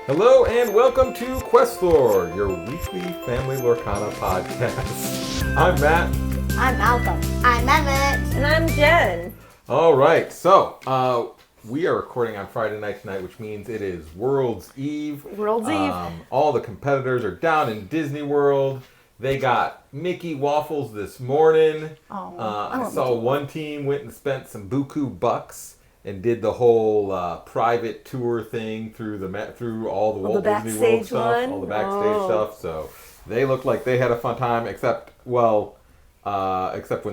Hello and welcome to QuestLore, your weekly family Lorcana podcast. I'm Matt. I'm Malcolm. I'm Emmett. And I'm Jen. All right, so we are recording on Friday night tonight, which means it is World's Eve. World's Eve. All the competitors are down in Disney World. They got Mickey waffles this morning. I saw one team went and spent some buku bucks and did the whole private tour thing through all the Walt Disney World stuff, all the backstage stuff. So they looked like they had a fun time, except when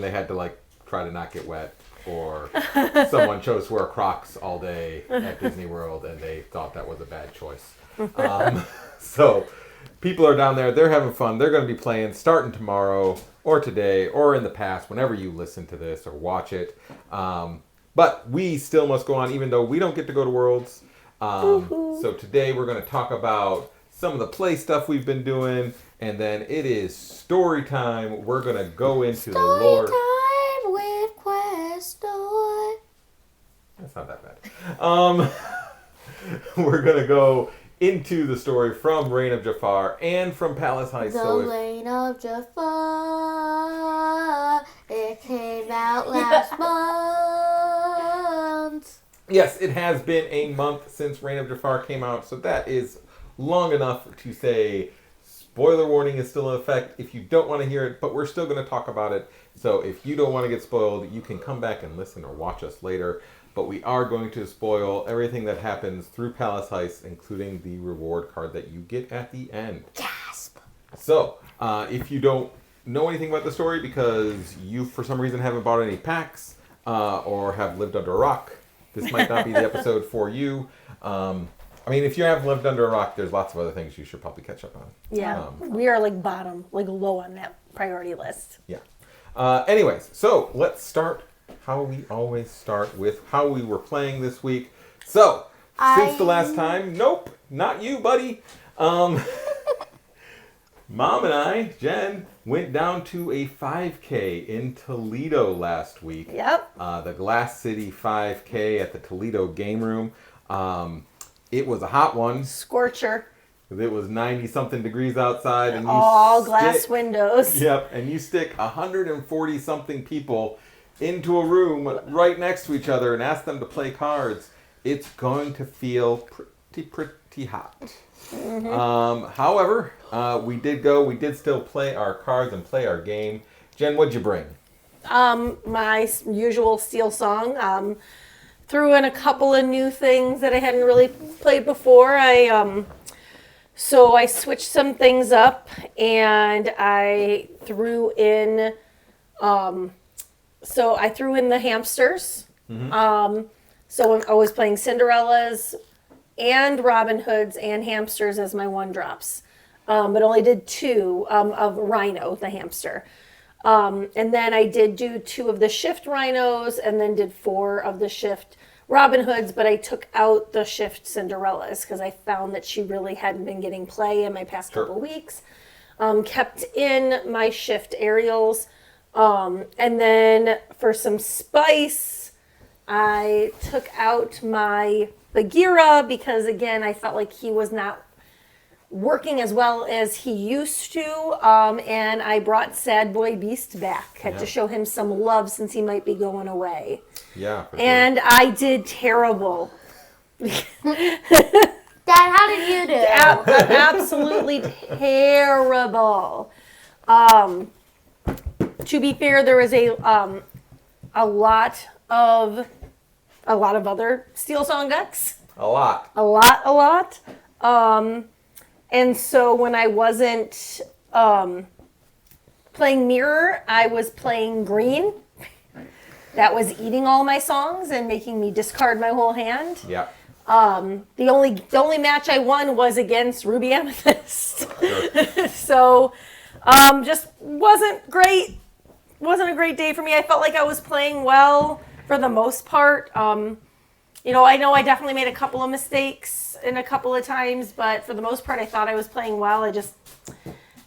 they had to try to not get wet, or someone chose to wear Crocs all day at Disney World and they thought that was a bad choice. So people are down there, they're having fun, they're going to be playing starting tomorrow or today or in the past, whenever you listen to this or watch it. But we still must go on, even though we don't get to go to Worlds. So today we're going to talk about some of the play stuff we've been doing, and then it is story time. We're going to go into the lore. Story time with QuestLore. That's not that bad. We're going to go into the story from Reign of Jafar and from Palace Heist. The Reign of Jafar. It came out last month. Yes, it has been a month since Reign of Jafar came out, so that is long enough to say spoiler warning is still in effect if you don't want to hear it, but we're still going to talk about it. So if you don't want to get spoiled, you can come back and listen or watch us later. But we are going to spoil everything that happens through Palace Heist, including the reward card that you get at the end. Gasp. So, if you don't know anything about the story because you, for some reason, haven't bought any packs or have lived under a rock, this might not be the episode for you. If you have lived under a rock, there's lots of other things you should probably catch up on. Yeah, we are low on that priority list. Yeah. Anyways, so let's start how we always start with how we were playing this week. So, since the last time, nope, not you, buddy. Mom and I, Jen, went down to a 5K in Toledo last week. Yep. The Glass City 5K at the Toledo Game Room. It was a hot one. Scorcher. It was 90-something degrees outside. And all glass windows. Yep, and you stick 140-something people into a room right next to each other and ask them to play cards. It's going to feel pretty hot. Mm-hmm. However, we did still play our cards and play our game. Jen, what'd you bring? My usual Steel Song. Threw in a couple of new things that I hadn't really played before. So I switched some things up and I threw in the hamsters. Mm-hmm. So I was playing Cinderellas and Robin Hoods and hamsters as my one drops. But only did 2 of Rhino, the hamster. And then I did do 2 of the shift rhinos and then did 4 of the shift Robin Hoods, but I took out the shift Cinderellas because I found that she really hadn't been getting play in my past couple weeks. Kept in my shift Ariels. And then for some spice, I took out my Bagheera because, again, I felt like he was not working as well as he used to. And I brought Sad Boy Beast back. Had to show him some love since he might be going away. Yeah. And I did terrible. Dad, how did you do? Absolutely terrible. To be fair, there was a lot of other Steel Song decks. A lot. And so when I wasn't playing Mirror, I was playing Green. That was eating all my songs and making me discard my whole hand. Yeah. The only match I won was against Ruby Amethyst. Sure. So just wasn't great. Wasn't a great day for me. I felt like I was playing well for the most part. I know I definitely made a couple of mistakes in a couple of times, but for the most part, I thought I was playing well. I just,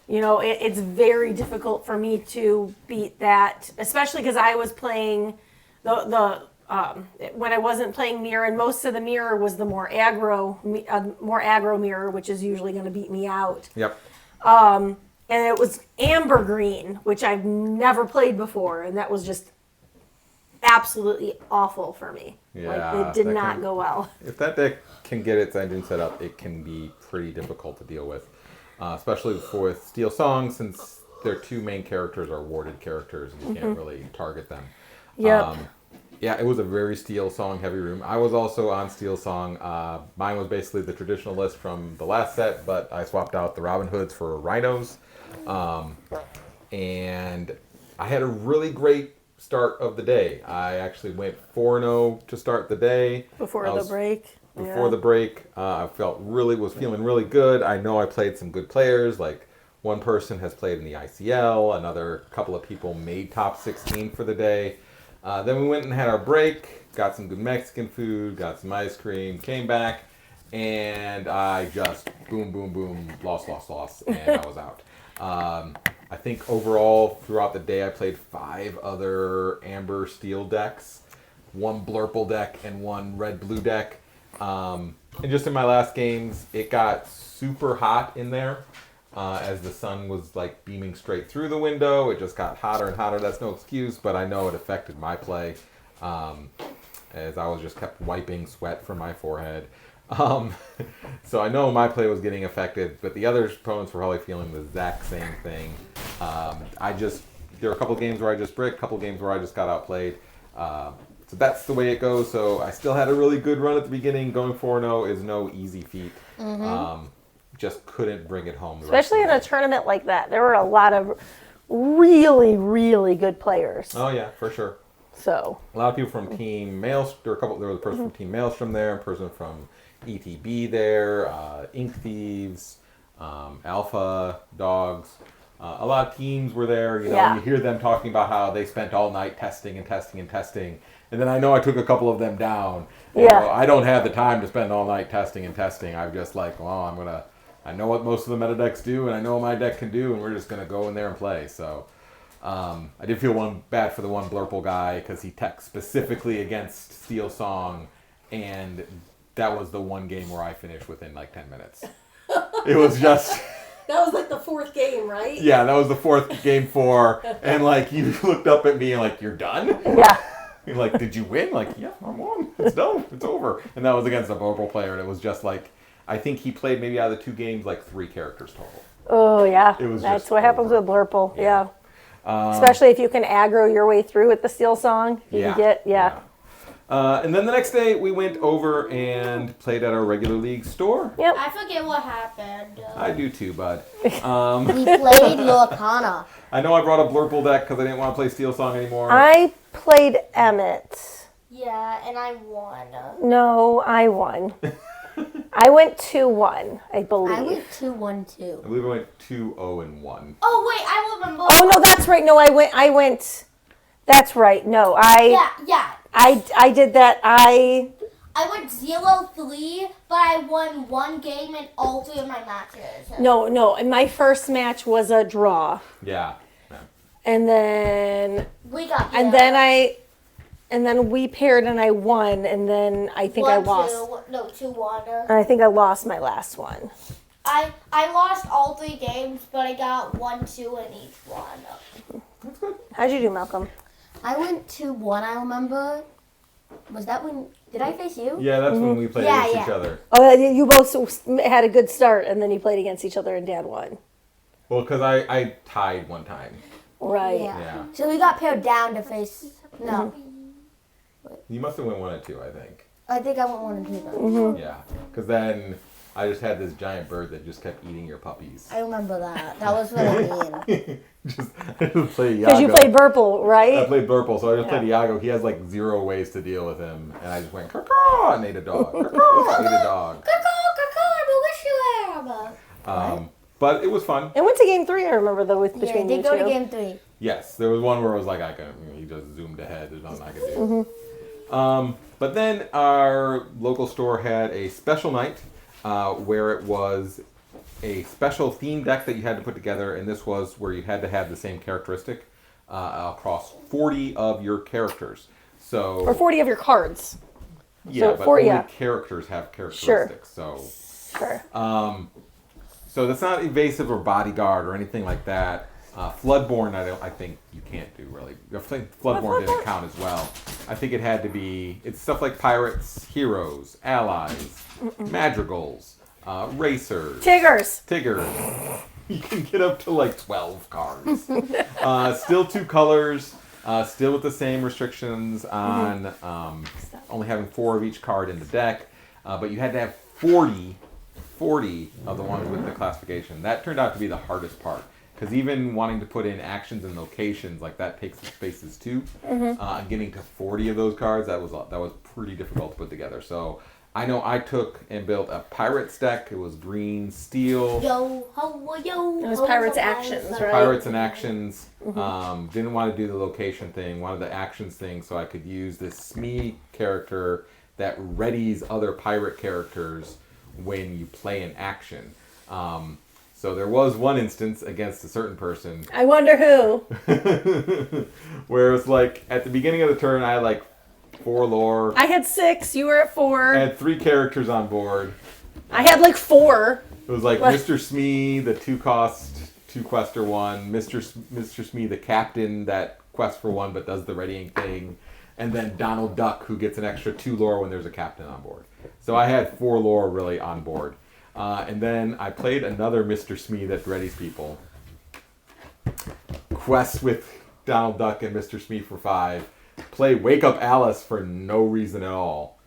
it's very difficult for me to beat that, especially because I was playing the when I wasn't playing mirror, and most of the mirror was the more aggro mirror, which is usually going to beat me out. Yep. And it was amber green, which I've never played before, and that was just absolutely awful for me. Yeah, it did not go well. If that deck can get its engine set up, it can be pretty difficult to deal with, especially with Steel Song, since their two main characters are warded characters, and you can't really target them. Yep. Yeah, it was a very Steel Song heavy room. I was also on Steel Song. Mine was basically the traditional list from the last set, but I swapped out the Robin Hoods for Rhinos. And I had a really great start of the day. I actually went 4-0 to start the day. Before the break. I was feeling really good. I know I played some good players. Like one person has played in the ICL. Another couple of people made top 16 for the day. Then we went and had our break, got some good Mexican food, got some ice cream, came back, and I just boom, boom, boom, lost, and I was out. I think overall throughout the day I played 5 other Amber Steel decks, 1 Blurple deck, and 1 Red-Blue deck. And just in my last games, it got super hot in there. As the sun was like beaming straight through the window, it just got hotter and hotter. That's no excuse, but I know it affected my play, as I was just kept wiping sweat from my forehead. So I know my play was getting affected, but the other opponents were probably feeling the exact same thing. There were a couple games where I just bricked, a couple games where I just got outplayed. So that's the way it goes. So I still had a really good run at the beginning. Going 4-0 is no easy feat. Just couldn't bring it home. Especially in a tournament like that. There were a lot of really, really good players. Oh, yeah, for sure. So a lot of people from Team Maelstrom. There was a person from Team Maelstrom there, a person from ETB there, Ink Thieves, Alpha Dogs. A lot of teams were there. You hear them talking about how they spent all night testing. And then I know I took a couple of them down. You know, I don't have the time to spend all night testing. I'm just like, well, I know what most of the meta decks do, and I know what my deck can do, and we're just going to go in there and play. So I did feel bad for the one Blurple guy, because he teched specifically against Steel Song, and that was the one game where I finished within like 10 minutes. It was just... that was like the 4th game, right? Yeah, that was the 4th game 4, and like you looked up at me and like, you're done? Yeah. You're like, did you win? Like, yeah, I won. It's done. It's over. And that was against a Blurple player, and it was just like, I think he played maybe out of the 2 games like 3 characters total. Oh yeah, It was that's what happens with Blurple. Yeah. Especially if you can aggro your way through with the Steel Song, you can get and then the next day we went over and played at our regular league store. Yep. I forget what happened. I do too, bud. We played Lorcana. I know I brought a Blurple deck because I didn't want to play Steel Song anymore. I played Emmett. Yeah, and I won. No, I won. I went 2-1, I believe. I went 2-1 too. I believe I went 2-0-1. Oh wait, I remember. Oh no, that's right. No, I went. That's right. No, Yeah. I did that. I went 0-3, but I won 1 game in all 3 of my matches. No. And my first match was a draw. Yeah. And then We got. And then we paired and I won, and then I think I lost. 2-1. I think I lost my last one. I lost all 3 games, but I got 1-2 in each one. That's good. How'd you do, Malcolm? I went 2-1, I remember. Was that when... Did I face you? Yeah, that's when we played against each other. Oh, you both had a good start, and then you played against each other, and Dad won. Well, because I tied one time. Right. Yeah. So we got paired down to face... No. You must have went 1 and 2, I think. I think I went 1 and 2 then. Yeah, because then I just had this giant bird that just kept eating your puppies. I remember that. That was really mean. I just played Iago. Because you played Burple, right? I played Burple, so I just played Iago. He has like 0 ways to deal with him, and I just went caw and ate a dog. Caw, ate a dog. But it was fun. It went to game 3, I remember, though, between you two. Yeah, they go to game 3. Yes, there was one where it was like he just zoomed ahead. There's nothing I could do. But then our local store had a special night where it was a special theme deck that you had to put together, and this was where you had to have the same characteristic across 40 of your characters. So Or 40 of your cards. yeah, so but 40, only yeah. characters have characteristics. So Sure. so that's not evasive or bodyguard or anything like that. Floodborne, I think you can't do really. I think Floodborne didn't count as well. I think it had to be. It's stuff like pirates, heroes, allies, madrigals, racers, Tiggers. You can get up to like 12 cards. Still 2 colors. Still with the same restrictions on only having 4 of each card in the deck. But you had to have 40 of the ones with the classification. That turned out to be the hardest part. Because even wanting to put in actions and locations, like that takes spaces too. Getting to 40 of those cards, that was pretty difficult to put together. So I know I took and built a Pirates deck. It was green, steel. Yo, ho, yo. It was Pirates Actions, right? Pirates and actions. Didn't want to do the location thing. Wanted the actions thing so I could use this Smee character that readies other pirate characters when you play an action. So there was one instance against a certain person. I wonder who. Where it was like, at the beginning of the turn, I had like 4 lore. I had 6. You were at 4. I had 3 characters on board. I had like 4. It was like What? Mr. Smee, the 2-cost, 2-quester one. Mr. Smee, the captain that quests for 1 but does the readying thing. And then Donald Duck, who gets an extra 2 lore when there's a captain on board. So I had 4 lore really on board. And then I played another Mr. Smee that readies people. Quests with Donald Duck and Mr. Smee for 5. Play Wake Up Alice for no reason at all.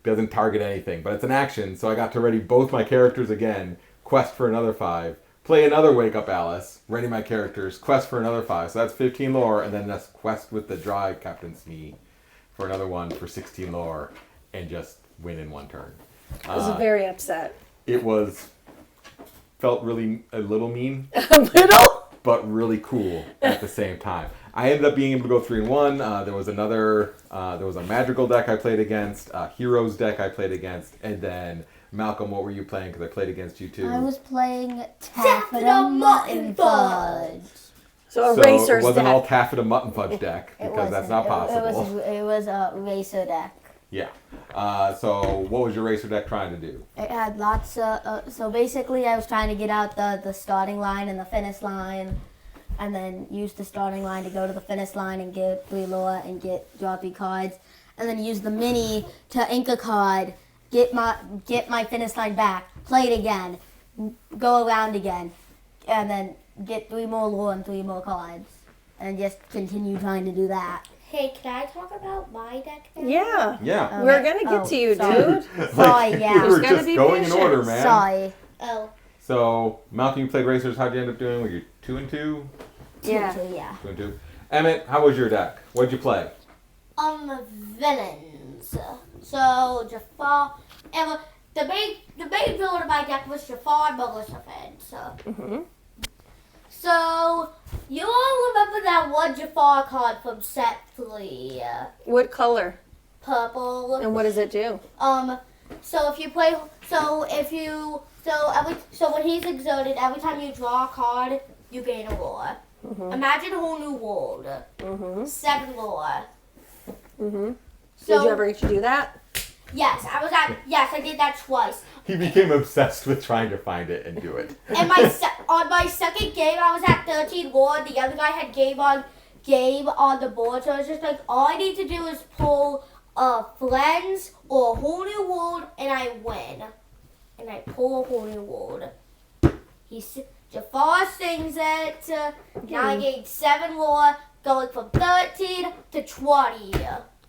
Doesn't target anything, but it's an action, so I got to ready both my characters again. Quest for another 5. Play another Wake Up Alice. Ready my characters. Quest for another 5. So that's 15 lore, and then that's quest with the dry Captain Smee for another one for 16 lore, and just win in 1 turn. I was very upset. It felt really a little mean, A little? but really cool at the same time. I ended up being able to go 3-1. There was a Madrigal deck I played against, a Heroes deck I played against, and then Malcolm, what were you playing? Because I played against you too. I was playing Taffeta Mutton Fudge. So So Racer's it wasn't deck. all Taffeta Mutton Fudge deck, because that's not possible. It was a racer deck. Yeah. So what was your Racer deck trying to do? It had lots of. So basically, I was trying to get out the starting line and the finish line, and then use the starting line to go to the finish line and get 3 lore and draw 3 cards, and then use the mini to ink a card, get my finish line back, play it again, go around again, and then get 3 more lore and 3 more cards, and just continue trying to do that. Hey, can I talk about my deck now? Yeah. Yeah. We're going to get to you, sorry. dude. Sorry, yeah. We were gotta just be going in patient. order, man. Sorry. Oh, So, Malcolm, you played Racers. How'd you end up doing? Were you 2-2? Yeah. Yeah. 2-2. Emmett, how was your deck? What'd you play? Villains. So Jafar. The main villain of my deck was Jafar Militia Fence. So you all remember that one Jafar card from set 3, What color? purple. And what does it do? So if you play, so when he's exerted, every time you draw a card, you gain a lore. Imagine a whole new world. 7 lore. Did So you ever get to do that? yes, I did that twice. He became obsessed with trying to find it and do it. And on my second game, I was at 13 lore. The other guy had game on the board. So I was just like, all I need to do is pull a Friends or a whole new world, and I win. And I pull a whole new world. Jafar sings it. Now I gained 7 lore, going from 13 to 20.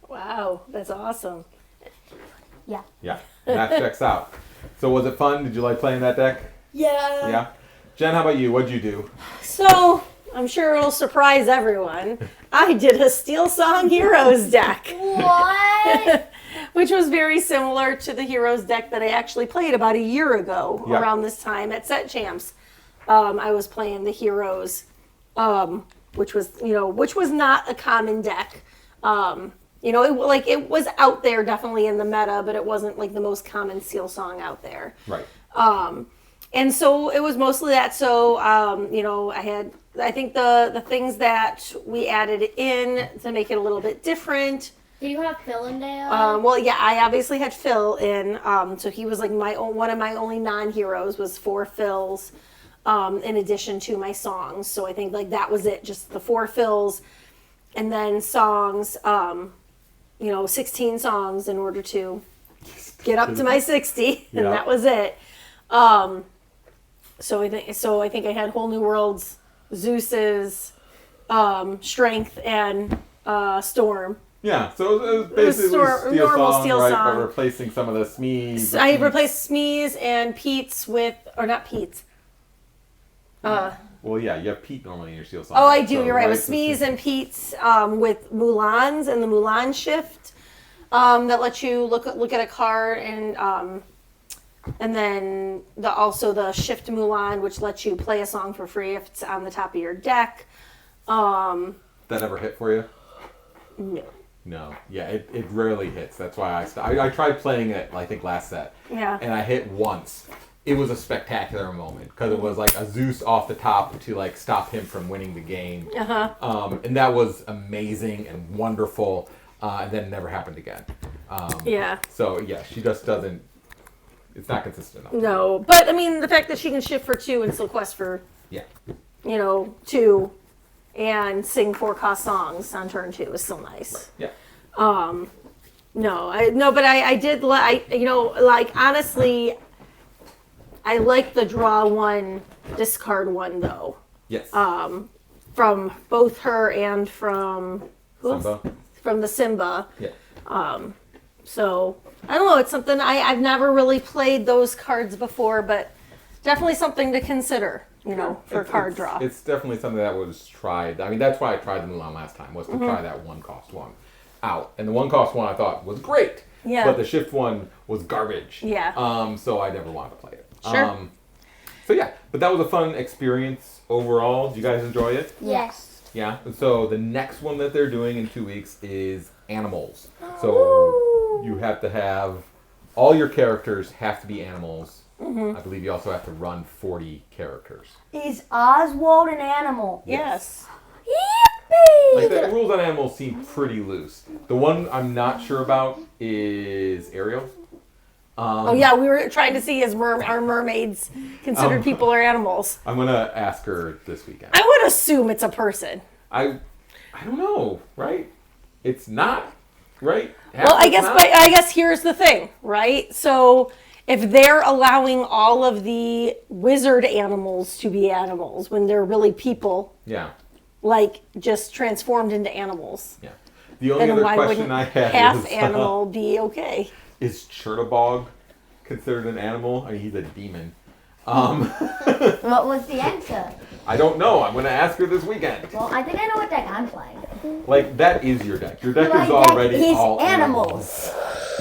Wow, that's awesome. Yeah, that checks out. So was it fun? Did you like playing that deck? Yeah. Yeah. Jen, how about you? What'd you do? So, I'm sure it'll surprise everyone. I did a Steel Song Heroes deck. What? Which was very similar to the Heroes deck that I actually played about a year ago Yeah. around this time at Set Champs. I was playing the Heroes, which was not a common deck. It was out there definitely in the meta, but it wasn't like the most common Steel Song out there. Right. And so it was mostly that. So, I think the things that we added in to make it a little bit different Do you have Phil in there? Well, yeah, I obviously had Phil in. So he was like one of my only non-heroes was 4 Phils, in addition to my songs. So I think like that was it, just the 4 Phils, and then songs. 16 songs in order to get up to my 60, and that was it. So I think I had Whole New Worlds, Zeus's, Strength, and Storm. Yeah, so it was basically normal steel right? song. But replacing some of the Smees. I replaced Smees and Pete's or not Pete's. Well, yeah, you have Pete normally in your steel song. Oh, I do. You're right. With Smees and Pete's, with Mulan's and the Mulan shift, that lets you look at a card, and then also the shift Mulan, which lets you play a song for free if it's on the top of your deck. That ever hit for you? No. No. Yeah, it rarely hits. That's why I tried playing it, I think, last set. Yeah. And I hit once. It was a spectacular moment because it was like a Zeus off the top to like stop him from winning the game. And that was amazing and wonderful. And then it never happened again. Yeah. So yeah, she just doesn't. It's not consistent enough. No, but I mean the fact that she can shift for 2 and still quest for 2 and sing 4-cost songs on turn 2 is still nice. Yeah. But I did honestly, I like the draw 1, discard 1 though. Yes. From both her and from Simba. From the Simba. Yeah. So I don't know. It's something I've never really played those cards before, but definitely something to consider. For card draw. It's definitely something that was tried. I mean, that's why I tried the Mulan last time, was to try that 1-cost one out. And the 1-cost one I thought was great. Yeah. But the shift one was garbage. Yeah. So I never wanted to play it. Sure. So yeah, but that was a fun experience overall. Did you guys enjoy it? Yes. Yeah. And so the next one that they're doing in 2 weeks is animals. So you have to have all your characters have to be animals. I believe you also have to run 40 characters. Is Oswald an animal? Yes. Yippee! Like the rules on animals seem pretty loose. The one I'm not sure about is Ariel. We were trying to see are mermaids considered people or animals. I'm gonna ask her this weekend. I would assume it's a person. I don't know, right? It's not, right? Well, I guess here's the thing, right? So if they're allowing all of the wizard animals to be animals when they're really people, like just transformed into animals, The only then other why question wouldn't I had half was, animal be okay? is Churtabog considered an animal? I mean, he's a demon. What was the answer? I don't know. I'm gonna ask her this weekend. Well, I think I know what deck I'm playing. Like, that is your deck. Your deck My is deck already is all animals.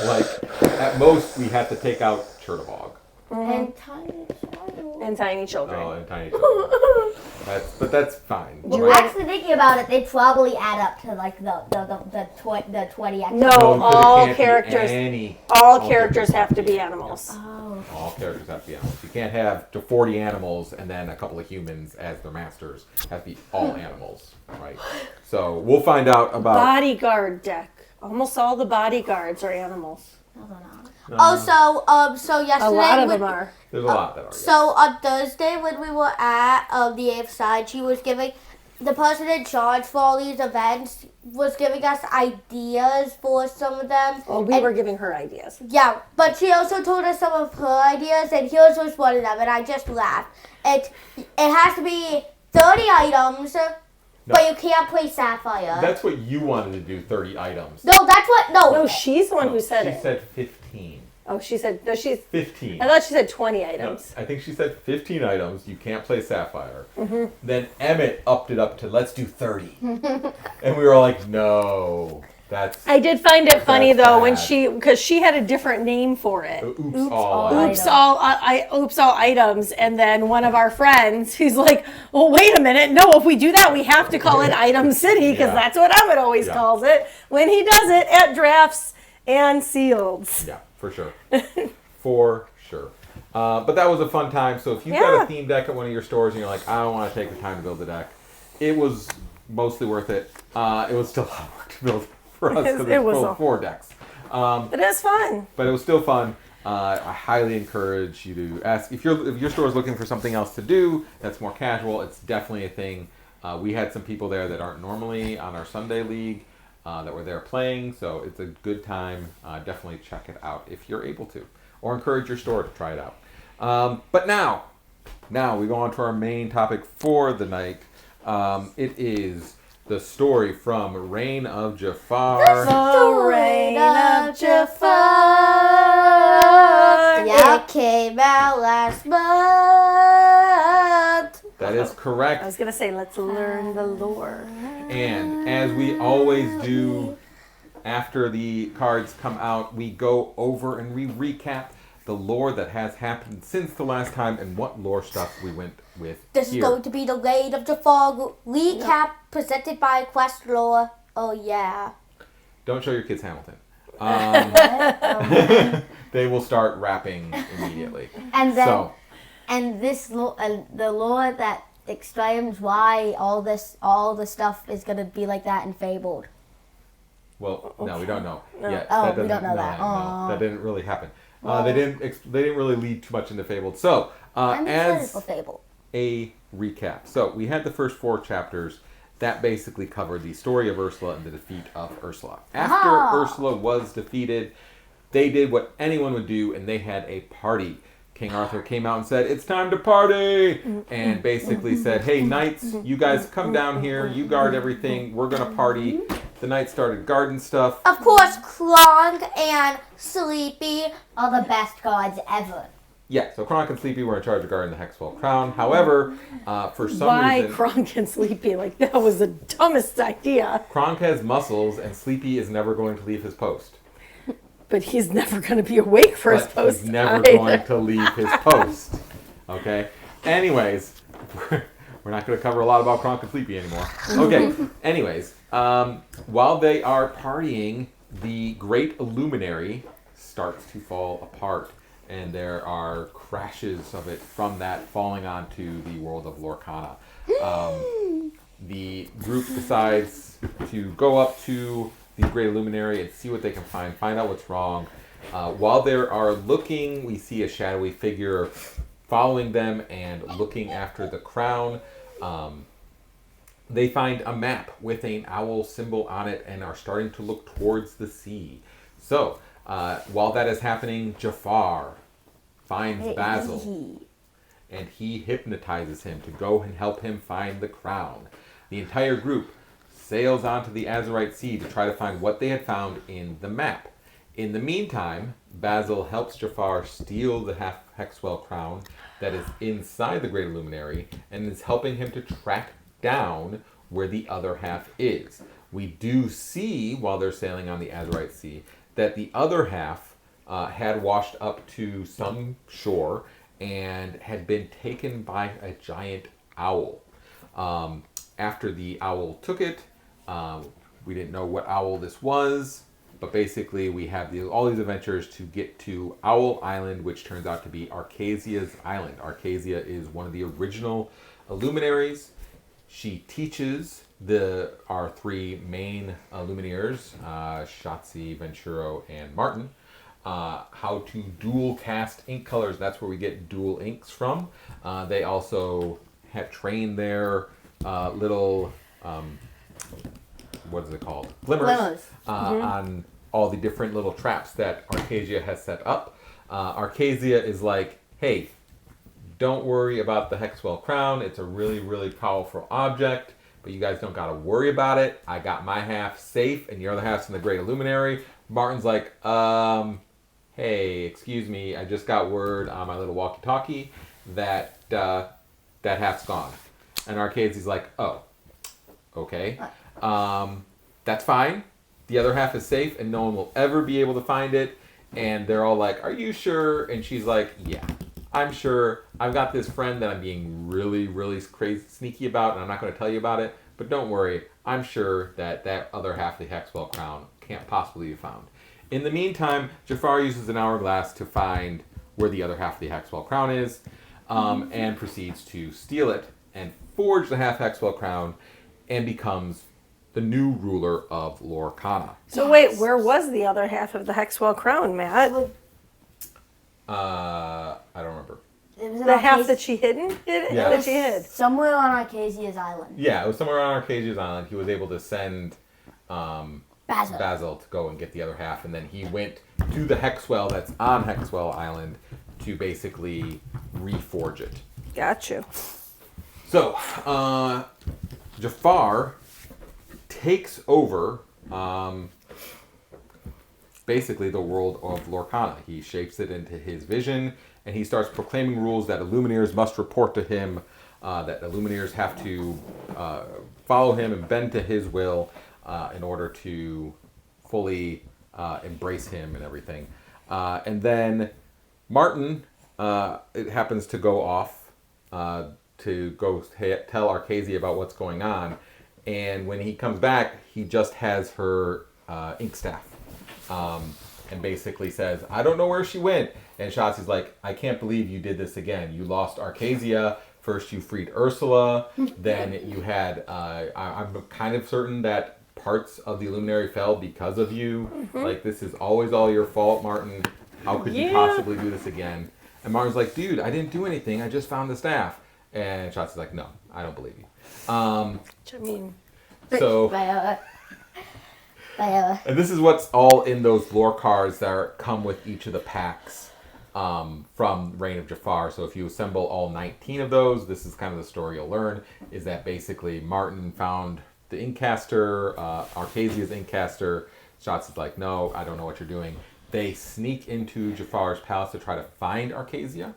Like, at most, we have to take out Churtabog. And tiny child. And tiny children. Oh, and tiny children. That's fine. Well, actually, thinking about it, they probably add up to like the 20 extra. No, all characters have to be animals. Oh. All characters have to be animals. You can't have 40 animals and then a couple of humans as their masters. Have to be all animals, right? So we'll find out about Bodyguard deck. Almost all the bodyguards are animals. So yesterday A lot of them are. There's a lot that are. So on Thursday when we were at the AF side, she was giving the person in charge for all these events was giving us ideas for some of them. Oh, we were giving her ideas. Yeah, but she also told us some of her ideas, and here's was one of them, and I just laughed. It has to be 30 items. No. But you can't play Sapphire. That's what you wanted to do, 30 items. No, that's what, No, she's the one who said she it. She said 15. Oh, she said, no, she's 15. I thought she said 20 items. No, I think she said 15 items. You can't play Sapphire. Then Emmett upped it up to let's do 30. And we were like, no, that's. I did find it funny though when bad. because she had a different name for it. Oops, all items, and then one of our friends, he's like, "Well, wait a minute, no, if we do that, we have to call it Item City because that's what Emmett always calls it when he does it at drafts and seals." Yeah, for sure, for sure. But that was a fun time. So if you've got a theme deck at one of your stores and you're like, I don't want to take the time to build the deck, it was mostly worth it. It was still a lot of work to build for us because It was it's a- 4 decks. It is fun. But it was still fun. I highly encourage you to ask if your store is looking for something else to do that's more casual. It's definitely a thing. We had some people there that aren't normally on our Sunday league that were there playing, so it's a good time. Definitely check it out if you're able to, or encourage your store to try it out. But now we go on to our main topic for the night. It is the story from Reign of Jafar. The Reign of Jafar. Yeah, it came out last month. That is correct. I was going to say, let's learn the lore. And as we always do after the cards come out, we go over and we recap the lore that has happened since the last time and what lore stuff we went with This here. is going to be the Reign of Jafar recap presented by QuestLore. Oh yeah. Don't show your kids Hamilton. They will start rapping immediately. And then So, and this the lore that explains why all the stuff is gonna be like that in Fabled. well, no, we don't know yet. Oh, That we don't doesn't- know that. No, Aw. that didn't really happen. Well- They didn't really lead too much into Fabled. So, I'm excited as for Fable. a recap. So we had the first 4 chapters that basically covered the story of Ursula and the defeat of Ursula. After Aha! Ursula was defeated, they did what anyone would do and they had a party. King Arthur came out and said, "It's time to party!" and basically said, "Hey, knights, you guys come down here, you guard everything, we're gonna party." The knights started guarding stuff. Of course, Kronk and Sleepy are the best gods ever. Yeah, so Kronk and Sleepy were in charge of guarding the Hexwell Crown. However, for some Why reason... Kronk and Sleepy? Like, that was the dumbest idea. Kronk has muscles, and Sleepy is never going to leave his post. But he's never going to be awake for his But post. he's never either. going to leave his post. Okay? Anyways, we're not going to cover a lot about Kronk and Sleepy anymore. Okay, anyways, while they are partying, the Great Illuminary starts to fall apart. And there are crashes of it from that falling onto the world of Lorcana. The group decides to go up to the Great Illuminary and see what they can find out what's wrong. While they are looking, we see a shadowy figure following them and looking after the crown. They find a map with an owl symbol on it and are starting to look towards the sea. So, while that is happening, Jafar finds Basil and he hypnotizes him to go and help him find the crown. The entire group sails onto the Azurite Sea to try to find what they had found in the map. In the meantime, Basil helps Jafar steal the Hexwell crown that is inside the Great Illuminary and is helping him to track down where the other half is. We do see, while they're sailing on the Azurite Sea, that the other half had washed up to some shore and had been taken by a giant owl. After the owl took it, we didn't know what owl this was, but basically we have all these adventures to get to Owl Island, which turns out to be Arcasia's island. Arcasia is one of the original Illuminaries. She teaches our 3 main Lumineers, Shotzi, Venturo, and Martin, how to dual cast ink colors. That's where we get dual inks from. They also have trained their little, what is it called? Glimmers. On all the different little traps that Arcasia has set up. Arcasia is like, hey, don't worry about the Hexwell crown. It's a really, really powerful object, but you guys don't got to worry about it. I got my half safe, and your other half's in the Great Illuminary. Martin's like, hey, excuse me, I just got word on my little walkie-talkie that that half's gone. And Arcasia's like, oh, okay. That's fine. The other half is safe, and no one will ever be able to find it. And they're all like, are you sure? And she's like, yeah, I'm sure. I've got this friend that I'm being really, really crazy sneaky about, and I'm not going to tell you about it. But don't worry, I'm sure that other half of the Hexwell crown can't possibly be found. In the meantime, Jafar uses an hourglass to find where the other half of the Hexwell crown is, and proceeds to steal it and forge the half Hexwell crown, and becomes the new ruler of Lorcana. So wait, where was the other half of the Hexwell crown, Matt? I don't remember. It was in The half Arcas- that she hid? Yeah. That she hid. somewhere on Arcasia's island. Yeah, it was somewhere on Arcasia's island. He was able to send Basil. to go and get the other half, and then he went to the Hexwell that's on Hexwell Island to basically reforge it. Got you. So, Jafar takes over basically the world of Lorcana. He shapes it into his vision, and he starts proclaiming rules that Illumineers must report to him, that Illumineers have to follow him and bend to his will in order to fully embrace him and everything. And then Martin it happens to go off to go tell Arcasia about what's going on. And when he comes back, he just has her ink staff. And basically says, I don't know where she went. And Shotzi's like, I can't believe you did this again. You lost Arcasia. First you freed Ursula. Then you had, I'm kind of certain that parts of the Illuminary fell because of you. Mm-hmm. Like, this is always all your fault, Martin. How could you possibly do this again? And Martin's like, dude, I didn't do anything. I just found the staff. And Shotzi's like, no, I don't believe you. Which I mean... So... And this is what's all in those lore cards that come with each of the packs from Reign of Jafar. So if you assemble all 19 of those, this is kind of the story you'll learn, is that basically Martin found the Inkcaster, Arcasia's Inkcaster. Shotzi's like, no, I don't know what you're doing. They sneak into Jafar's palace to try to find Arcasia.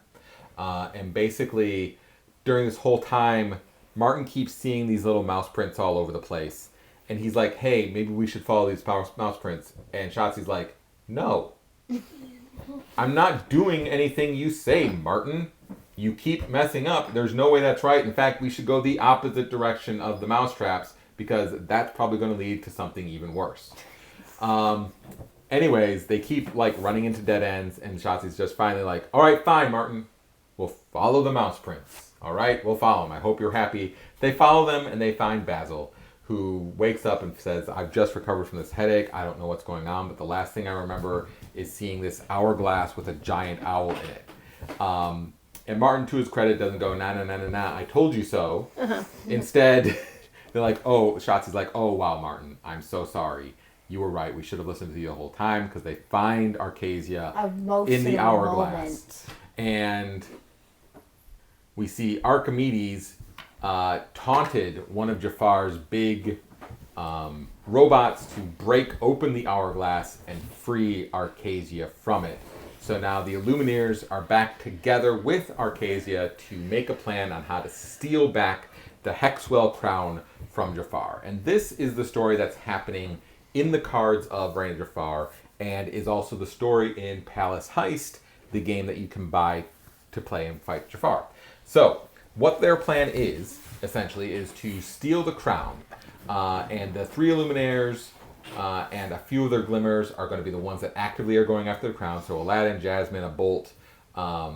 And basically, during this whole time, Martin keeps seeing these little mouse prints all over the place. And he's like, hey, maybe we should follow these mouse prints. And Shotzi's like, no. I'm not doing anything you say, Martin. You keep messing up. There's no way that's right. In fact, we should go the opposite direction of the mousetraps because that's probably going to lead to something even worse. Anyways, they keep like running into dead ends. And Shotzi's just finally like, all right, fine, Martin. We'll follow the mouse prints. All right, we'll follow them. I hope you're happy. They follow them and they find Basil, who wakes up and says, I've just recovered from this headache. I don't know what's going on, but the last thing I remember is seeing this hourglass with a giant owl in it. And Martin, to his credit, doesn't go, nah, nah, nah, nah, nah, I told you so. Uh-huh. Instead, they're like, Shotzi's like, oh, wow, Martin, I'm so sorry. You were right. We should have listened to you the whole time, because they find Arcasia in the hourglass. Moment. And we see Archimedes taunted one of Jafar's big robots to break open the hourglass and free Arcasia from it. So now the Illumineers are back together with Arcasia to make a plan on how to steal back the Hexwell crown from Jafar. And this is the story that's happening in the cards of Reign of Jafar, and is also the story in Palace Heist, the game that you can buy to play and fight Jafar. So what their plan is, essentially, is to steal the crown. And the three Illuminaires and a few of their Glimmers are going to be the ones that actively are going after the crown. So Aladdin, Jasmine, a Bolt, a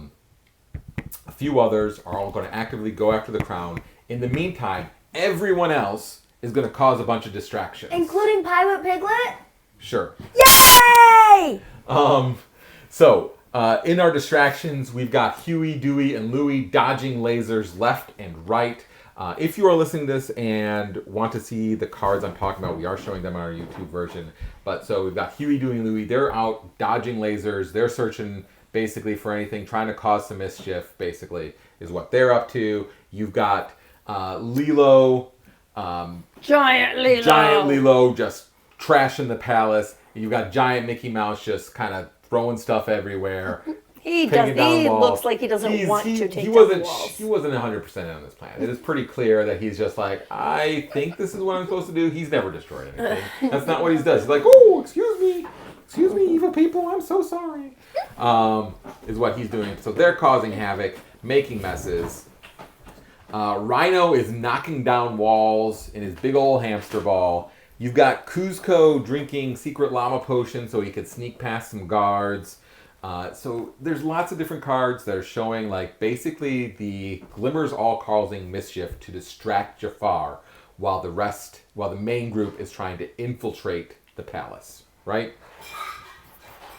few others are all going to actively go after the crown. In the meantime, everyone else is going to cause a bunch of distractions. Including Pirate Piglet? Sure. Yay! In our distractions, we've got Huey, Dewey, and Louie dodging lasers left and right. If you are listening to this and want to see the cards I'm talking about, we are showing them on our YouTube version. But so we've got Huey, Dewey, and Louie. They're out dodging lasers. They're searching basically for anything, trying to cause some mischief, basically, is what they're up to. You've got Lilo. Giant Lilo just trashing the palace. You've got giant Mickey Mouse just kind of throwing stuff everywhere. He looks like he doesn't want to take down the walls. He wasn't 100% on this plan. It is pretty clear that he's just like, I think this is what I'm supposed to do. He's never destroyed anything. That's not what he does. He's like, oh, excuse me, evil people, I'm so sorry. Is what he's doing. So they're causing havoc, making messes. Rhino is knocking down walls in his big old hamster ball. You've got Kuzco drinking secret llama potion so he could sneak past some guards. So there's lots of different cards that are showing, like, basically the Glimmers all causing mischief to distract Jafar, while the main group is trying to infiltrate the palace, right?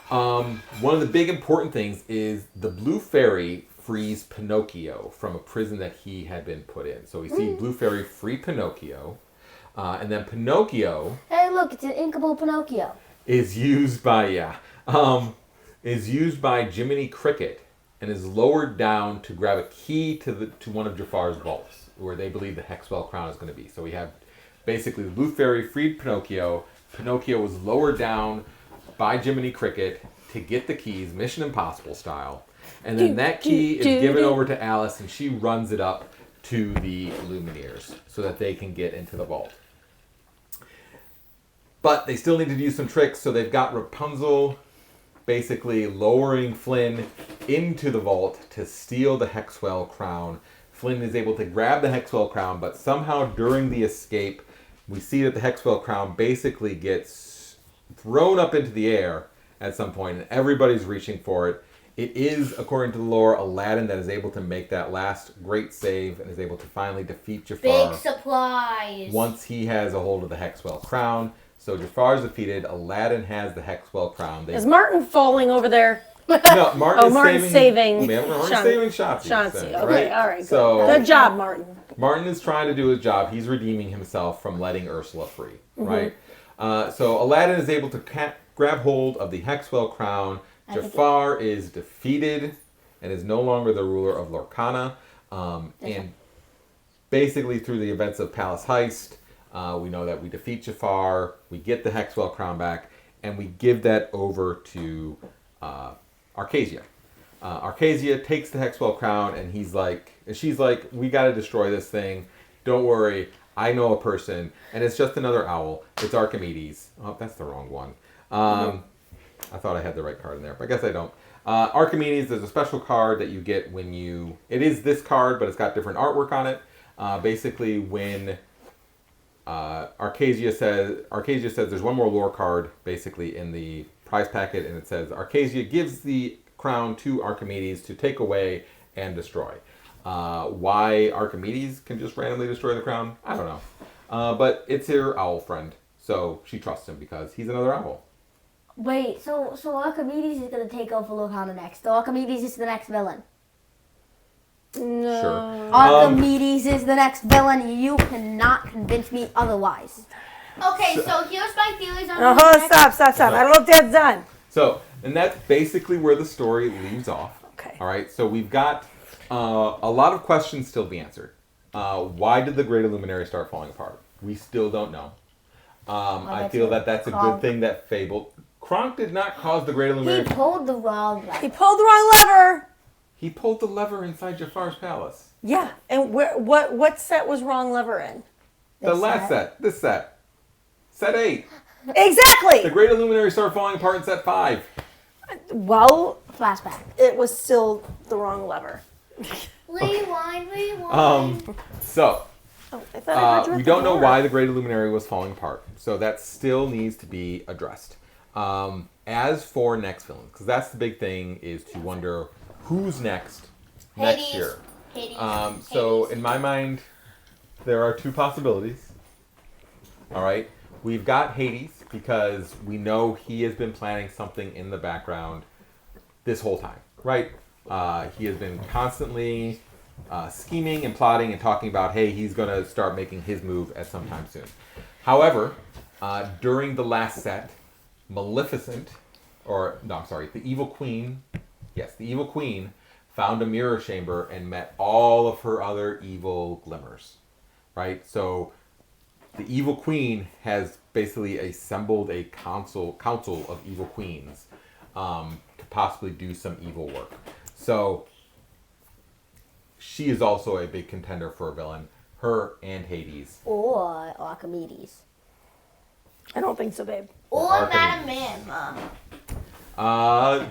One of the big important things is the Blue Fairy frees Pinocchio from a prison that he had been put in. So we see Blue Fairy free Pinocchio, and then Pinocchio... Hey, look, it's an inkable Pinocchio. ...is used by Jiminy Cricket and is lowered down to grab a key to one of Jafar's vaults, where they believe the Hexwell crown is going to be. So we have basically the Blue Fairy freed Pinocchio. Pinocchio was lowered down by Jiminy Cricket to get the keys, Mission Impossible style. And then that key is given over to Alice, and she runs it up to the Lumineers so that they can get into the vault. But they still need to do some tricks, so they've got Rapunzel basically lowering Flynn into the vault to steal the Hexwell crown. Flynn is able to grab the Hexwell crown, but somehow during the escape, we see that the Hexwell crown basically gets thrown up into the air at some point, and everybody's reaching for it. It is, according to the lore, Aladdin that is able to make that last great save and is able to finally defeat Jafar. Big surprise. Once he has a hold of the Hexwell crown. So Jafar's defeated. Aladdin has the Hexwell crown. Is Martin falling over there? No, Martin's saving Shotzi. Shotzi. Okay, right? all right, good. So, Good job, Martin. Martin is trying to do his job. He's redeeming himself from letting Ursula free, right? So Aladdin is able to grab hold of the Hexwell crown. Jafar is defeated and is no longer the ruler of Lorcana. And basically through the events of Palace Heist, we know that we defeat Jafar, we get the Hexwell crown back, and we give that over to Arcasia. Arcasia takes the Hexwell crown, and she's like, we got to destroy this thing. Don't worry, I know a person, and it's just another owl. It's Archimedes. Oh, that's the wrong one. I thought I had the right card in there, but I guess I don't. Archimedes, there's a special card that you get when you... It is this card, but it's got different artwork on it. Basically, when Arcasia says there's one more lore card, basically, in the prize packet, and it says, Arcasia gives the crown to Archimedes to take away and destroy. Why Archimedes can just randomly destroy the crown, I don't know. But it's her owl friend, so she trusts him because he's another owl. Wait, so Archimedes is going to take over Lorcana next. So Archimedes is the next villain. No. Sure. Archimedes is the next villain. You cannot convince me otherwise. Okay, so here's my theories on Stop. I don't know if that's done. So, and that's basically where the story leaves off. Okay. All right, so we've got a lot of questions still to be answered. Why did the Great Illuminary start falling apart? We still don't know. I feel that that's a good thing that Fable... Kronk did not cause the Great Illuminary... He pulled the wrong lever. He pulled the wrong lever. He pulled the lever inside Jafar's palace. Yeah, and what set was wrong lever in? The last set. This set. Set 8. Exactly. The Great Illuminary started falling apart in set 5. Well, Flashback. it was still the wrong lever. Rewind. So... Oh, I thought I heard you we at don't the know door. why the Great Illuminary was falling apart. So that still needs to be addressed. As for next villains, because that's the big thing, is to wonder who's next Hades. year. Hades. So in my mind, there are 2 possibilities. All right. We've got Hades because we know he has been planning something in the background this whole time, right? He has been constantly scheming and plotting and talking about, hey, he's going to start making his move at some time soon. However, during the last set, the Evil Queen, the Evil Queen found a mirror chamber and met all of her other evil glimmers, right? So the Evil Queen has basically assembled a council of evil queens to possibly do some evil work. So she is also a big contender for a villain. Her and Hades. Or Archimedes. I don't think so, babe. Or Madam Mim.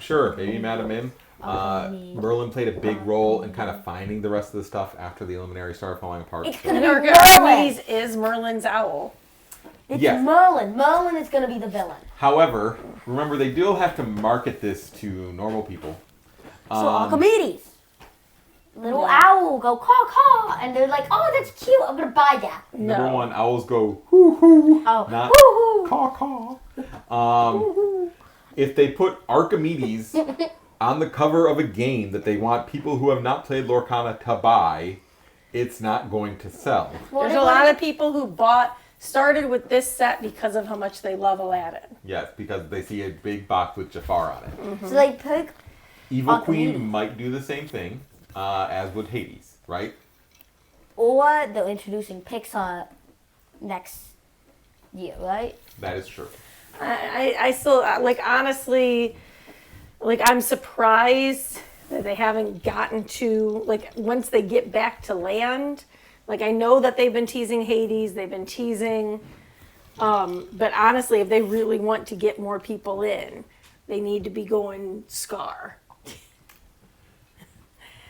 Sure, maybe Madam Mim. Merlin played a big role in kind of finding the rest of the stuff after the Illuminary started falling apart. It's going And to be Archimedes Merlin. is Merlin's owl. It's Yes. Merlin. Merlin is going to be the villain. However, remember they do have to market this to normal people. So Archimedes. little owl go caw caw, and they're like, oh, that's cute. I'm gonna buy that. Number one, owls go hoo hoo, Oh, not woo-hoo. caw caw. If they put Archimedes on the cover of a game that they want people who have not played Lorcana to buy, it's not going to sell. There's a lot of people who started with this set because of how much they love Aladdin. Yes, because they see a big box with Jafar on it. So they pick. Evil Archimedes. Queen might do the same thing, as would Hades, right? Or they're introducing Pixar next year, right? That is true. I still, like, honestly, like, I'm surprised that they haven't gotten to, like, once they get back to land. Like, I know that they've been teasing Hades, they've been teasing, but honestly, if they really want to get more people in, they need to be going Scar.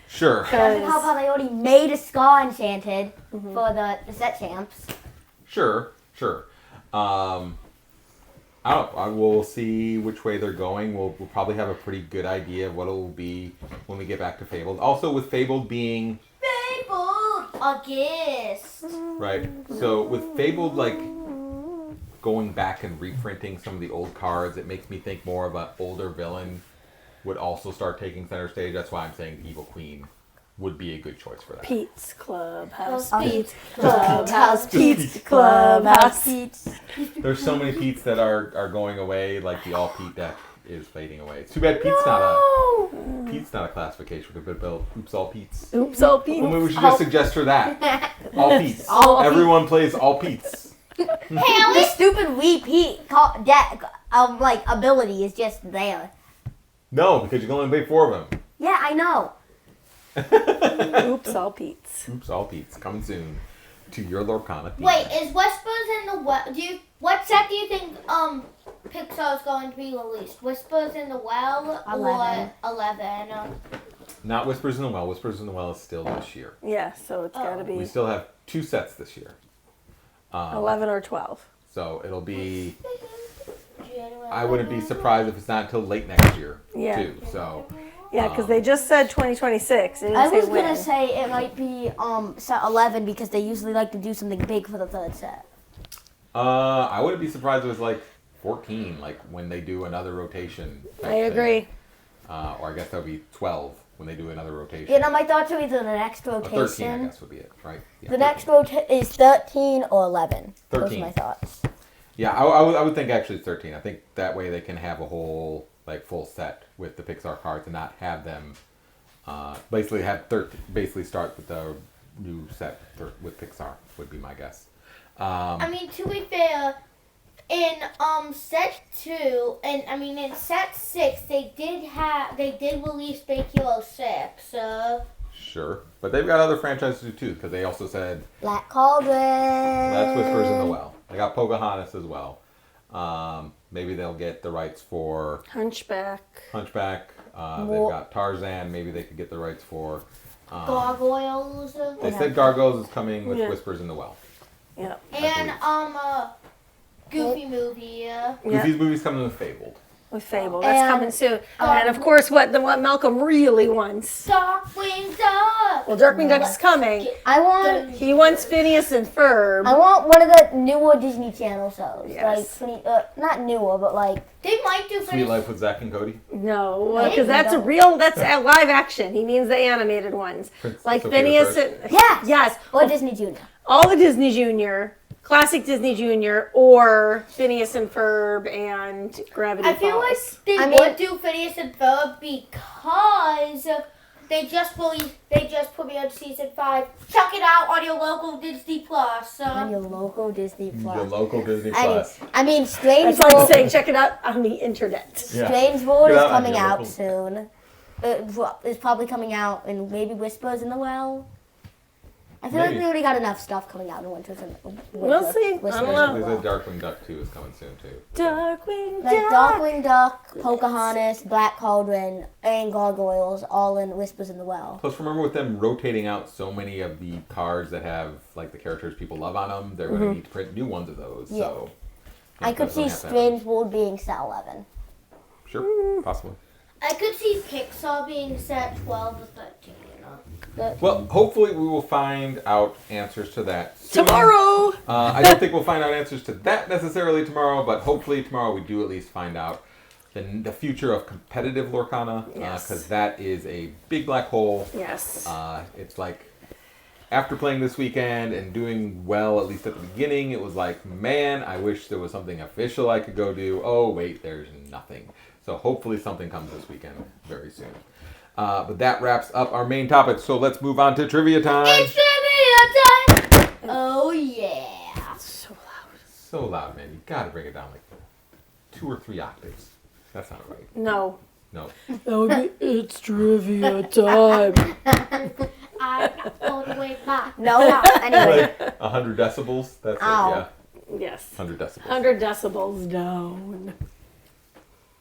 Sure. How about they already made a Scar Enchanted for the set champs? Sure. I don't know. We'll see which way they're going. We'll probably have a pretty good idea of what it will be when we get back to Fabled. Also, with Fabled being... Fabled! August! Right. So, with Fabled, like, going back and reprinting some of the old cards, it makes me think more of an older villain would also start taking center stage. That's why I'm saying Evil Queen would be a good choice for that. Pete's Clubhouse. Pete's Clubhouse. Pete's Clubhouse. There's so many Pete's that are going away, like the all Pete deck is fading away. It's too bad Pete's not a classification. We could have built Oops All Pete's. Oops, all Pete's. Well, maybe we should just suggest for that. All Pete's. Everyone plays all Pete's. The stupid Wii Pete deck like ability is just there. No, because you can only play 4 of them. Yeah, I know. Oops, all Pete's. Oops All Pete's coming soon to your Lorcana. Wait, is Whispers in the Well? What set do you think Pixar is going to be released? Whispers in the Well 11. or 11? Not Whispers in the Well. Whispers in the Well is still this year. Yeah, so it's got to We be still have 2 sets this year. 11 or 12. So it'll be... January. I wouldn't be surprised if it's not until late next year, Yeah. too. So... Yeah, because they just said 2026. They didn't I say was when. gonna say it might be set 11 because they usually like to do something big for the third set. I wouldn't be surprised if it was like 14, like when they do another rotation. type I agree. thing. Or I guess that would be 12 when they do another rotation. You know, my thoughts are either the next Or 13, I rotation. guess, would be it, right? Yeah, The next is 13 or 11. Those are 13. my thoughts. Yeah, I would think actually it's 13. I think that way they can have a whole like full set with the Pixar cards and not have them basically start with the new set with Pixar would be my guess. I mean, to be fair, in set 2 and I mean in set 6, they did release Big Hero 6. So Sure, but they've got other franchises too because they also said Black Cauldron. that's Whispers in the Well. They got Pocahontas as well. Maybe they'll get the rights for Hunchback. They've got Tarzan. Maybe they could get the rights for. Gargoyles. They said Gargoyles is coming with Yeah. Whispers in the Well. Yeah. And Goofy movie. Yeah. Goofy's movie's coming with Fabled. With Fable. That's And, coming soon. And of course, what Malcolm really wants. Darkwing Duck. Well, Darkwing Duck is coming. I want He wants Phineas and Ferb. one of the newer Disney Channel shows. Yes. Like not newer, but like They might do Sweet Life with Zack and Cody. No, Maybe because that's don't. that's a live action. He means the animated ones. Like Sophia Phineas First. and... yes, Yes. or Disney Junior. All the Disney Junior, classic Disney Junior, or Phineas and Ferb and Gravity I feel like Falls. they would do Phineas and Ferb because they just premiered season 5. Check it out on your local Disney Plus. On your local Disney Plus. The local Disney Plus. I mean, Strange That's like World. saying check it out on the internet. Yeah. Strange World Get is out on coming your out local- soon. It's probably coming out in maybe Whispers in the Well. I feel like Maybe. we already got enough stuff coming out in Winters and We'll see. I don't Whispers know. in They the said Well. Darkwing Duck 2 is coming soon too. Darkwing Like Duck. Darkwing Duck, Pocahontas, Black Cauldron, and Gargoyles all in Whispers in the Well. Plus, remember with them rotating out so many of the cards that have like the characters people love on them, they're going to need to print new ones of those. Yeah. So I could see Strange World being set 11. Sure, possibly. I could see Pixar being set 12 or 13. Well, hopefully we will find out answers to that soon. Tomorrow! I don't think we'll find out answers to that necessarily tomorrow, but hopefully tomorrow we do at least find out the future of competitive Lorcana, because that is a big black hole. Yes. It's like, after playing this weekend and doing well, at least at the beginning, it was like, man, I wish there was something official I could go do. Oh, wait, there's nothing. So hopefully something comes this weekend very soon. But that wraps up our main topic, so let's move on to trivia time. It's trivia time! Oh, yeah. So loud. So loud, man. You gotta bring it down like 2 or 3 octaves. That's not right. No. No. It's trivia time. I got all the way back. No. Anyway. Like 100 decibels? That's Ow. it, Yes. yeah. 100 decibels. 100 decibels down.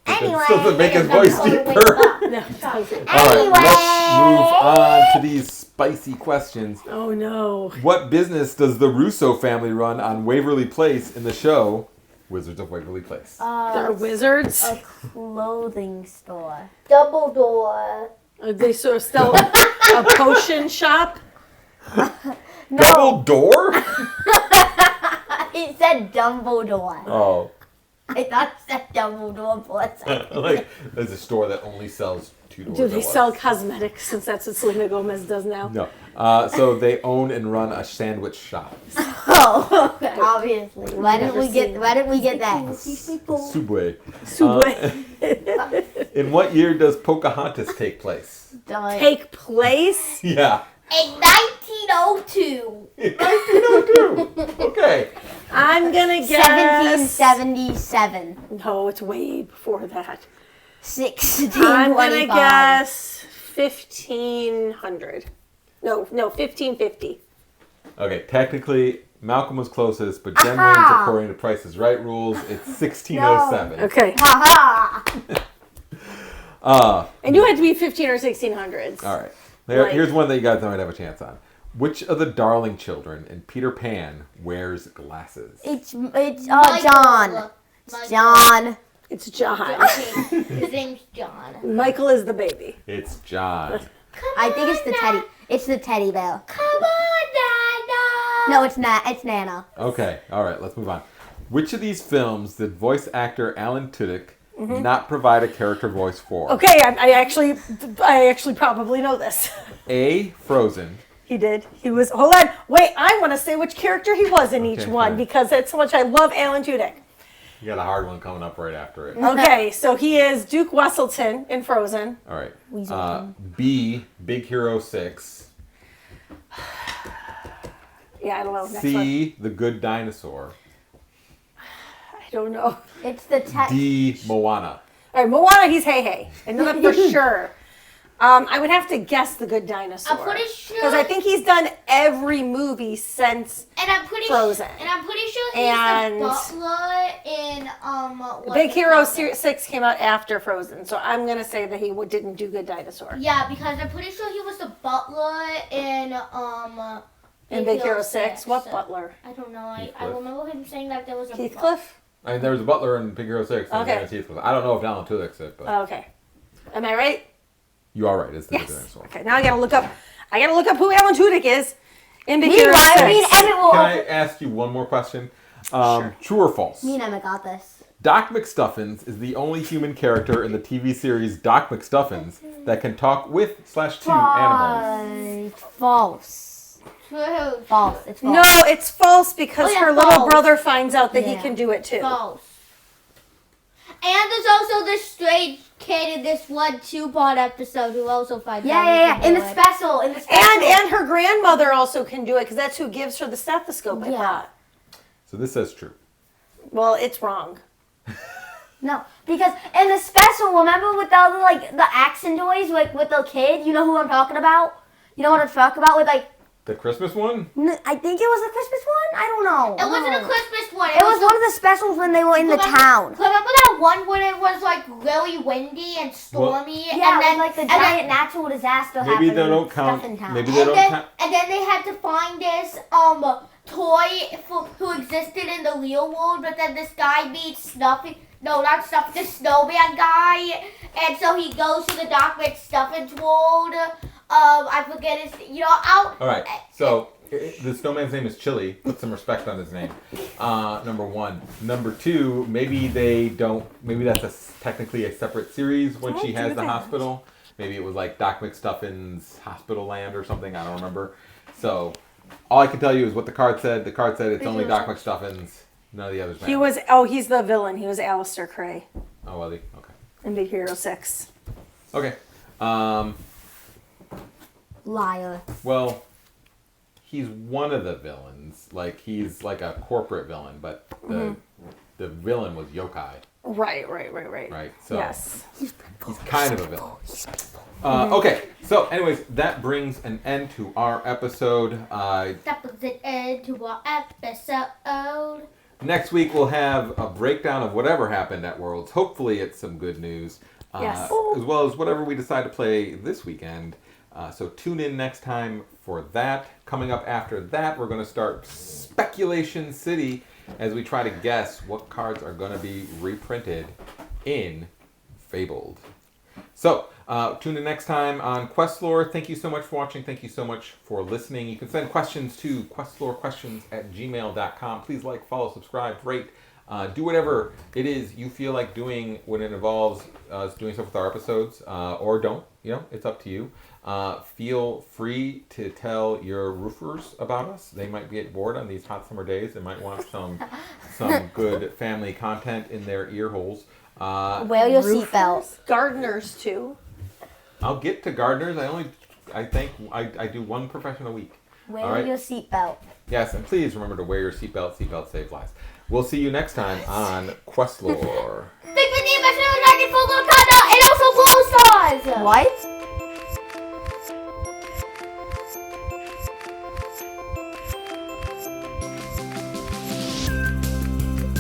Anyway. It still doesn't make his voice All the way deeper. back. No, it doesn't. Alright, let's move on to these spicy questions. Oh no. What business does the Russo family run on Waverly Place in the show Wizards of Waverly Place? They're wizards. A clothing store. Dumbledore. They sort of sell a potion shop. Double door? He said Dumbledore. Oh. I thought it said Dumbledore for a second. Like, there's a store that only sells 2 doors. Do they at once. sell cosmetics since that's what Selena Gomez does now? No. So they own and run a sandwich shop. Oh, obviously. Why didn't we get that? Subway. Subway. In what year does Pocahontas take place? Take place? Yeah. In 1902. 1902. Okay. I'm gonna guess 1777. No, it's way before that. 1625. I'm gonna guess 1500. No, 1550. Okay, technically, Malcolm was closest, but Jen wins according to Price is Right rules. It's 1607. Okay. Haha. And you had to be 15 or 1600s. All right. Like- Here's one that you guys might have a chance on. Which of the darling children in Peter Pan wears glasses? It's John. Michael. John. It's John. Okay, his name's John. Michael is the baby. It's John. I think it's the teddy. It's the teddy bear. Come on, Nana. No, it's not. It's Nana. Okay, all right, let's move on. Which of these films did voice actor Alan Tudyk not provide a character voice for? Okay, I actually probably know this. A. Frozen. He did. He was. Hold on. Wait. I want to say which character he was in each Okay, one fine. because that's how much I love Alan Tudyk. You got a hard one coming up right after it. Okay, so he is Duke Wesselton in Frozen. All right. Weaselton. B. Big Hero 6. Yeah, I don't know. Next one. C. The Good Dinosaur. I don't know. It's the D. Moana. All right, Moana. He's Hey Hey. I know that for sure. I would have to guess The Good Dinosaur. I'm pretty sure. Because I think he's done every movie since And I'm pretty Frozen. And I'm pretty sure he's And- the butler in what Big is Hero it? 6 came out after Frozen. So I'm going to say that he didn't do Good Dinosaur. Yeah, because I'm pretty sure he was the butler in In Big Hero 6? What butler? I don't know. I Heathcliff. remember him saying that there was a Heathcliff? I mean, there was a butler in Big Hero 6. And Okay. then it's Heathcliff. I don't know if Alan Tudyk's it, but Okay. Am I right? you are right. It's the Good Yes. Dinosaur. Okay, now I gotta look up who Alan Tudyk is in Big Hero Meanwhile, 6. me and Emmett will. Can I ask you one more question? True or false? Me and Emmett got this. Doc McStuffins is the only human character in the TV series Doc McStuffins that can talk with/to animals. False. True. False. It's false. No, it's false because Oh, yeah, her little false. brother finds out that he Yeah. can do it too. False. And there's also this strange kid in this one 2-part episode who also finds out. he Yeah. can In do the it. special. And her grandmother also can do it because that's who gives her the stethoscope, I Yeah. thought. So this says true. Well, it's wrong. No, because in the special, remember with all the accent toys, like with the kid. You know who I'm talking about. You know what I'm talking about with like. The Christmas one? I think it was a Christmas one. I don't know. It wasn't a Christmas one. It was one of the specials when they were in the town. Remember that one when it was like really windy and stormy? Yeah, and then like the and then- giant natural disaster Maybe happened. they don't in count. Stuff in town. Maybe they don't count. And then they had to find this toy who existed in the real world, but then this guy meets Snuffy. No, not Snuffy, the snowman guy. And so he goes to the Doc McStuffins world. I forget his. I'll. All right. So the snowman's name is Chili. Put some respect on his name. Number one. Number two. Maybe they don't. Maybe that's technically a separate series when she has the hospital. Maybe it was like Doc McStuffin's Hospital Land or something. I don't remember. So all I can tell you is what the card said. The card said it's only Doc McStuffin's. None of the others matter. He's the villain. He was Alistair Cray. Oh, was he? Okay. In Big Hero 6. Okay. Liar. Well, he's one of the villains. Like, he's like a corporate villain, but the villain was Yokai. Right. Right? So yes. He's kind of a villain. Okay, so anyways, that brings an end to our episode. That brings an end to our episode. Next week, we'll have a breakdown of whatever happened at Worlds. Hopefully, it's some good news. Yes. As well as whatever we decide to play this weekend. So tune in next time for that. Coming up after that, we're going to start Speculation City as we try to guess what cards are going to be reprinted in Fabled. So tune in next time on QuestLore. Thank you so much for watching. Thank you so much for listening. You can send questions to QuestLoreQuestions@gmail.com. Please like, follow, subscribe, rate. Do whatever it is you feel like doing when it involves us doing stuff with our episodes, or don't. It's up to you. Feel free to tell your roofers about us. They might get bored on these hot summer days. They might want some good family content in their ear holes. Wear your seatbelt. Gardeners too. I'll get to gardeners. I think I do one profession a week. Wear your seatbelt. Yes, and please remember to wear your seatbelt. Seatbelt save lives. We'll see you next time on QuestLore. Think with the emotional dragon for Lorcana and also Blue Stars. What?